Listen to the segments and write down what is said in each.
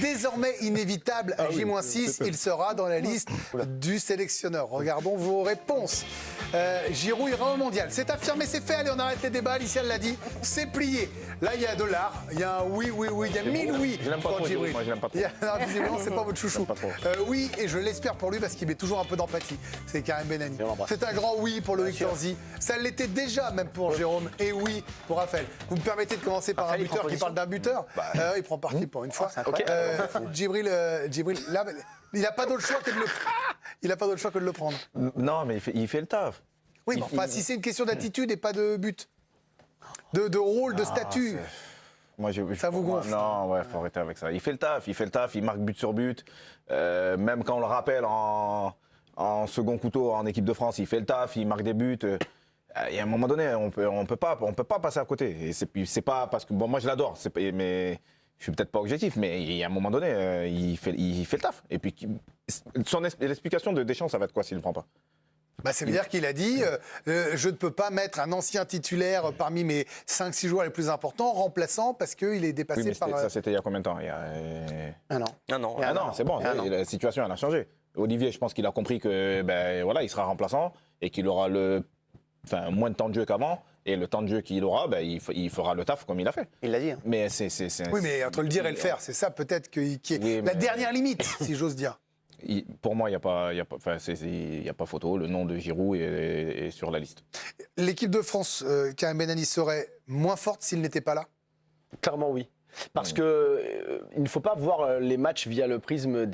désormais inévitable à J-6. Il sera dans la liste du sélectionneur. Regardons vos réponses. Giroud ira au mondial. C'est affirmé, c'est fait. Allez, on arrête les débats. Alicia l'a dit. C'est plié. Là, il y a de l'art. Il y a un oui. Il y a 1000 oui. Je l'aime pas trop, Djibril. moi je l'aime pas trop. Non, visiblement, c'est pas votre chouchou. Oui, et je l'espère pour lui parce qu'il met toujours un peu d'empathie. C'est Karim Benani. C'est un grand oui pour Loïc Tanzi. Ça l'était déjà, même pour Jérôme. Et oui pour Raphaël. Vous me permettez de commencer par un buteur qui parle d'un buteur. Il prend parti pour une fois. Djibril, là, il n'a pas d'autre choix que de le. Il n'a pas d'autre choix que de le prendre. Non, mais il fait le taf. Oui, mais enfin, si c'est une question d'attitude et pas de but, de rôle, de statut. Ça vous gonfle? Non, ouais, faut arrêter avec ça. Il fait le taf, il marque but sur but. Même quand on le rappelle en second couteau en équipe de France, il fait le taf, il marque des buts. Il y a un moment donné, on peut pas passer à côté. Et c'est pas parce que bon, moi je l'adore, mais je suis peut-être pas objectif, mais il y a un moment donné, il fait le taf. Et puis l'explication de Deschamps, ça va être quoi s'il ne le prend pas? Ça veut dire qu'il a dit je ne peux pas mettre un ancien titulaire parmi mes 5-6 joueurs les plus importants, remplaçant, parce qu'il est dépassé par... Ça, c'était il y a combien de temps? Un an. C'est bon, la situation elle a changé. Olivier, je pense qu'il a compris que il sera remplaçant et qu'il aura moins de temps de jeu qu'avant. Et le temps de jeu qu'il aura, il fera le taf comme il a fait. Il l'a dit. Mais Oui, mais entre le dire et le faire, c'est ça peut-être qui est la dernière limite, si j'ose dire. Pour moi, il n'y a pas photo. Le nom de Giroud est sur la liste. L'équipe de France, Karim Benani, serait moins forte s'il n'était pas là? Clairement, oui. Parce que il ne faut pas voir les matchs via le prisme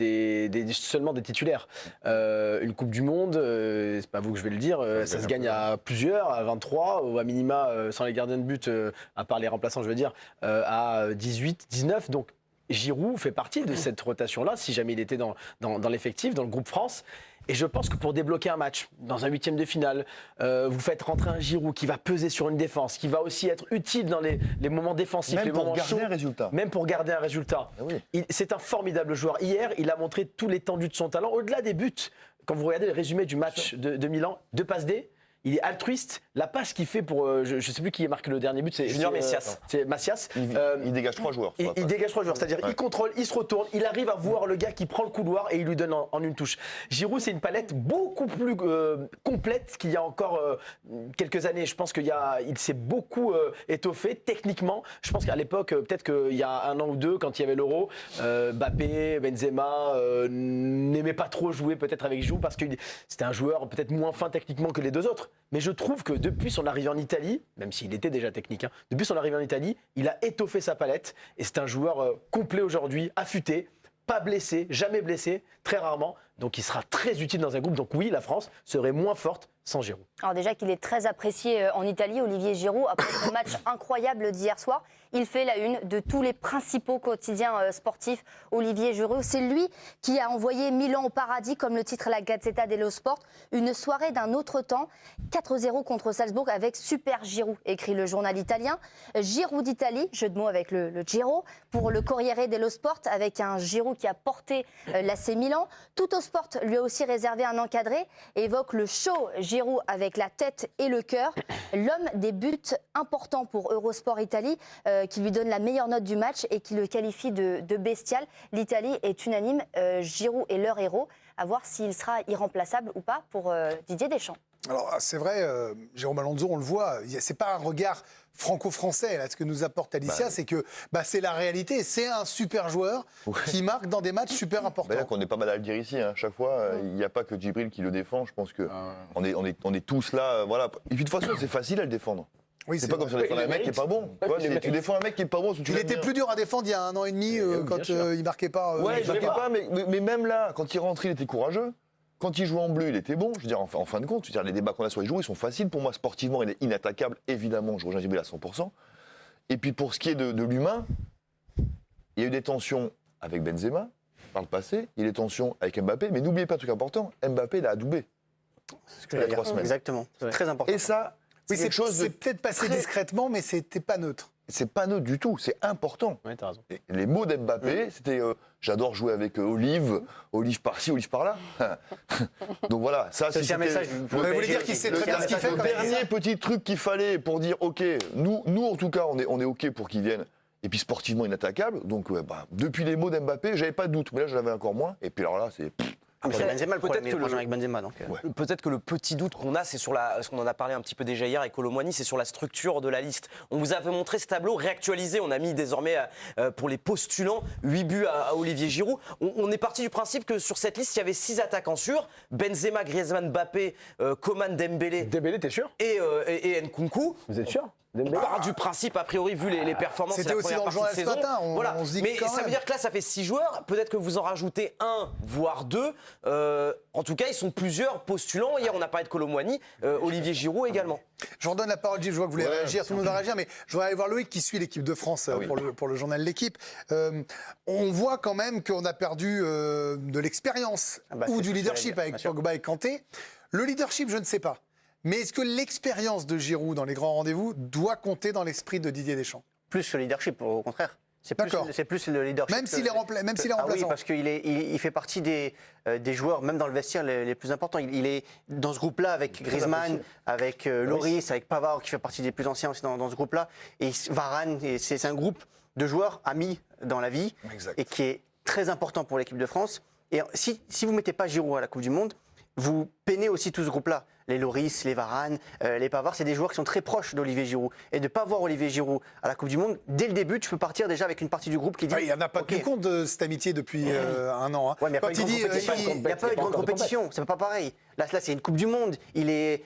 seulement des titulaires. Une Coupe du Monde, c'est pas vous que je vais le dire, ça se gagne à plusieurs, à 23, ou à minima, sans les gardiens de but, à part les remplaçants, je veux dire, à 18, 19. Donc Giroud fait partie de cette rotation-là, si jamais il était dans l'effectif, dans le groupe France. Et je pense que pour débloquer un match, dans un 8e de finale, vous faites rentrer un Giroud qui va peser sur une défense, qui va aussi être utile dans les moments défensifs, même les moments chauds. Même pour garder un résultat. Oui. C'est un formidable joueur. Hier, il a montré tout l'étendue de son talent, au-delà des buts. Quand vous regardez le résumé du match de Milan, 2 passes D. Il est altruiste. La passe qu'il fait pour, je ne sais plus qui a marqué le dernier but, c'est Junior Messias. C'est Macias. Il dégage 3 joueurs. Il dégage 3 joueurs, c'est-à-dire il contrôle, il se retourne, il arrive à voir le gars qui prend le couloir et il lui donne en une touche. Giroud, c'est une palette beaucoup plus complète qu'il y a encore quelques années. Je pense qu'il s'est beaucoup étoffé techniquement. Je pense qu'à l'époque, peut-être qu'il y a 1 an ou 2, quand il y avait l'Euro, Mbappé, Benzema n'aimaient pas trop jouer peut-être avec Giroud parce que c'était un joueur peut-être moins fin techniquement que les deux autres. Mais je trouve que depuis son arrivée en Italie, même s'il était déjà technique, depuis son arrivée en Italie, il a étoffé sa palette et c'est un joueur complet aujourd'hui, affûté, pas blessé, jamais blessé, très rarement. Donc il sera très utile dans un groupe. Donc oui, la France serait moins forte sans Giroud. Alors déjà qu'il est très apprécié en Italie, Olivier Giroud, après ce match incroyable d'hier soir, il fait la une de tous les principaux quotidiens sportifs. Olivier Giroud, c'est lui qui a envoyé Milan au paradis, comme le titre la Gazzetta dello Sport. Une soirée d'un autre temps, 4-0 contre Salzbourg avec Super Giroud, écrit le journal italien. Giroud d'Italie, jeu de mots avec le Giro, pour le Corriere dello Sport, avec un Giroud qui a porté l'AC Milan. Tout au Sport lui a aussi réservé un encadré et évoque le show Giroud avec la tête et le cœur. L'homme des buts importants pour Eurosport Italie, qui lui donne la meilleure note du match et qui le qualifie de bestial. L'Italie est unanime, Giroud est leur héros. À voir s'il sera irremplaçable ou pas pour Didier Deschamps. Alors c'est vrai, Jérôme Alonso, on le voit, c'est pas un regard franco-français, là, ce que nous apporte Alicia, c'est que c'est la réalité, c'est un super joueur qui marque dans des matchs super importants. On est pas mal à le dire ici, chaque fois, il n'y a pas que Djibril qui le défend, je pense que on est tous là, voilà. Et puis de toute façon, c'est facile à le défendre. Oui, c'est pas comme si on défend un mec qui est pas bon. Tu défends un mec qui est pas bon. Il était plus dur à défendre il y a 1 an et demi quand il marquait pas. Il marquait pas, mais même là, quand il rentrait, il était courageux. Quand il jouait en bleu, il était bon. Je veux dire, en fin de compte, les débats qu'on a sur les joueurs, ils sont faciles. Pour moi, sportivement, il est inattaquable. Évidemment, je rejoins Djibril à 100%. Et puis, pour ce qui est de l'humain, il y a eu des tensions avec Benzema par le passé. Il y a eu des tensions avec Mbappé. Mais n'oubliez pas un truc important, Mbappé, il a adoubé. Il y a 3 semaines. Exactement, c'est très important. Et ça, c'est quelque chose de... C'est peut-être passé discrètement, mais c'était pas neutre. C'est pas neutre du tout, c'est important. Oui, t'as raison. Les mots d'Mbappé, c'était j'adore jouer avec Olive par-ci, Olive par-là. Donc voilà, ça c'est un message. Vous voulez dire qu'il sait très bien ce qu'il fait. Le dernier petit truc qu'il fallait pour dire ok, nous en tout cas, on est ok pour qu'il vienne. Et puis sportivement inattaquable. Donc depuis les mots d'Mbappé, j'avais pas de doute. Mais là, je l'avais encore moins. Et puis alors là, c'est... C'est Benzema le problème, avec Benzema. Peut-être que le petit doute qu'on a, c'est sur ce qu'on en a parlé un petit peu déjà hier avec Colomboigny, c'est sur la structure de la liste. On vous avait montré ce tableau réactualisé. On a mis désormais pour les postulants 8 buts à Olivier Giroud. On est parti du principe que sur cette liste, il y avait 6 attaquants sûrs. Benzema, Griezmann, Mbappé, Coman, Dembélé. Dembélé, t'es sûr? Et Nkunku. Vous êtes sûr? On part du principe, a priori, vu les performances. C'était aussi dans le journal ce matin. On se dit mais quand ça même. veut dire que là, ça fait 6 joueurs. Peut-être que vous en rajoutez 1, voire 2. En tout cas, ils sont plusieurs postulants. Hier, on a parlé de Colomboigny, Olivier Giroud également. Je redonne la parole, Gilles. Je vois que vous voulez réagir. Tout le monde va réagir. Mais je voudrais aller voir Loïc qui suit l'équipe de France pour le journal L'Équipe. On voit quand même qu'on a perdu de l'expérience ou du leadership avec Pogba et Kanté. Le leadership, je ne sais pas. Mais est-ce que l'expérience de Giroud dans les grands rendez-vous doit compter dans l'esprit de Didier Deschamps? Plus que le leadership, au contraire. C'est plus le leadership. Même s'il est remplaçant. Oui, parce qu'il fait partie des joueurs, même dans le vestiaire, les plus importants. Il est dans ce groupe-là avec Griezmann, avec Lloris, avec Pavard, qui fait partie des plus anciens aussi dans ce groupe-là. Et Varane, c'est un groupe de joueurs amis dans la vie et qui est très important pour l'équipe de France. Et si vous ne mettez pas Giroud à la Coupe du Monde, vous peinez aussi tout ce groupe-là. Les Lloris, les Varane, les Pavard, c'est des joueurs qui sont très proches d'Olivier Giroud. Et de ne pas voir Olivier Giroud à la Coupe du Monde, dès le début, tu peux partir déjà avec une partie du groupe qui dit... Il n'y en a pas tenu compte de cette amitié depuis un an. Hein. Ouais, mais il n'y a pas eu de grande compétition, c'est pas pareil. Là c'est une Coupe du Monde. Il est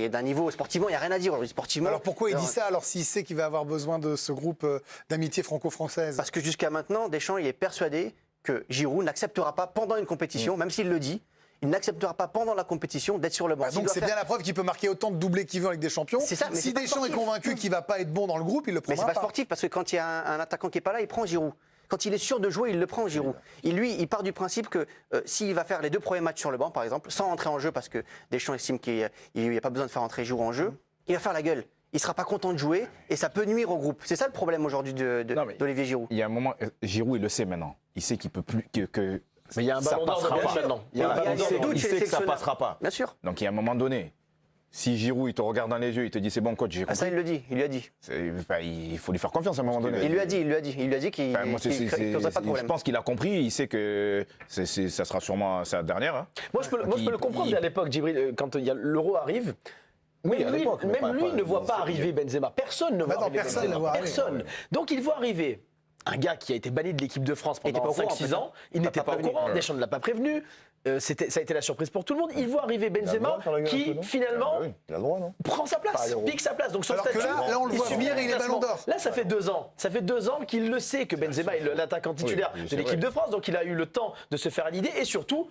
d'un niveau sportivement, il n'y a rien à dire. Sportivement, alors pourquoi il dit ça alors s'il sait qu'il va avoir besoin de ce groupe d'amitié franco-française? Parce que jusqu'à maintenant, Deschamps, il est persuadé que Giroud n'acceptera pas pendant une compétition, même s'il le dit, il n'acceptera pas pendant la compétition d'être sur le banc. Donc c'est bien la preuve qu'il peut marquer autant de doublés qu'il veut avec des champions. Ça, si Deschamps est convaincu qu'il ne va pas être bon dans le groupe, il le prendra pas. Mais c'est pas sportif parce que quand il y a un attaquant qui n'est pas là, il prend Giroud. Quand il est sûr de jouer, il le prend Giroud. Et lui, il part du principe que s'il va faire les 2 premiers matchs sur le banc, par exemple, sans entrer en jeu parce que Deschamps estime qu'il n'y a pas besoin de faire entrer Giroud en jeu, il va faire la gueule. Il ne sera pas content de jouer et ça peut nuire au groupe. C'est ça le problème aujourd'hui d'Olivier Giroud. Il y a un moment, Giroud, il le sait maintenant. Il sait qu'il peut plus mais il y a un ballon d'or maintenant. Il sait que ça ne passera pas. Bien sûr. Donc il y a un moment donné, si Giroud il te regarde dans les yeux, il te dit c'est bon coach, j'ai compris. Ça il le dit, il lui a dit. Il faut lui faire confiance à un moment donné. Il lui a dit qu'il ne poserait pas de problème. Je pense qu'il a compris, il sait que ça sera sûrement sa dernière. Hein. Moi je peux le comprendre à l'époque, Djibril, quand l'Euro arrive. Oui, même lui ne voit pas arriver Benzema. Personne ne voit arriver Benzema. Personne. Donc il voit arriver un gars qui a été banni de l'équipe de France pendant 5-6 ans. Il n'était pas au courant. Deschamps ne l'a pas prévenu. Ça a été la surprise pour tout le monde. Il voit arriver Benzema qui finalement prend sa place, pique sa place. Donc son statut, là on le voit venir, il est ballon d'or. Là ça fait 2 ans. Ça fait 2 ans qu'il le sait que Benzema est l'attaquant titulaire de l'équipe de France. Donc il a eu le temps de se faire à l'idée et surtout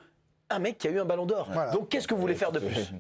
un mec qui a eu un ballon d'or. Donc qu'est-ce que vous voulez faire de plus?